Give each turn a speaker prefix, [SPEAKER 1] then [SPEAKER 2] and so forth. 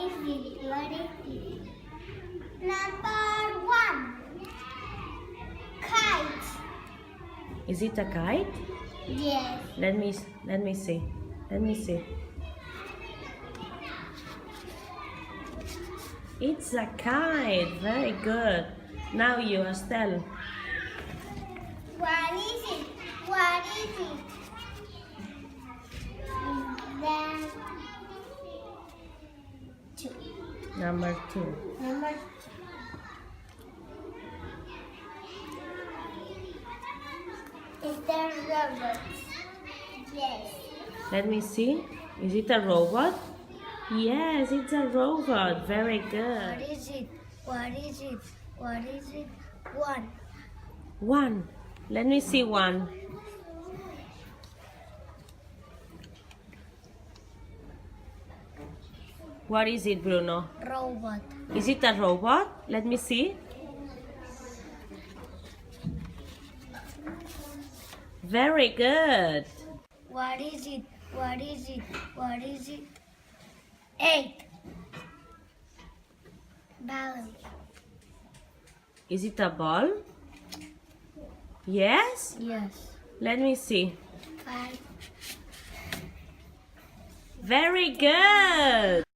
[SPEAKER 1] What is it? Number one, kite.
[SPEAKER 2] Is it a kite?
[SPEAKER 1] Yes.
[SPEAKER 2] Let me see. Let me see. It's a kite. Very good. Now you, Estelle.
[SPEAKER 1] What is it? What is it? Then two.
[SPEAKER 2] Number 2.
[SPEAKER 1] Number is the robot. Yes.
[SPEAKER 2] Let me see. Is it a robot? Yes, it's a robot. Very good.
[SPEAKER 1] What is it? What is it? What is it? One.
[SPEAKER 2] 1. Let me see 1. What is it, Bruno?
[SPEAKER 1] Robot.
[SPEAKER 2] Is it a robot? Let me see. Very good.
[SPEAKER 1] What is it? What is it? What is it? 8. Balloon.
[SPEAKER 2] Is it a ball? Yes?
[SPEAKER 1] Yes.
[SPEAKER 2] Let me see.
[SPEAKER 1] 5.
[SPEAKER 2] Very good.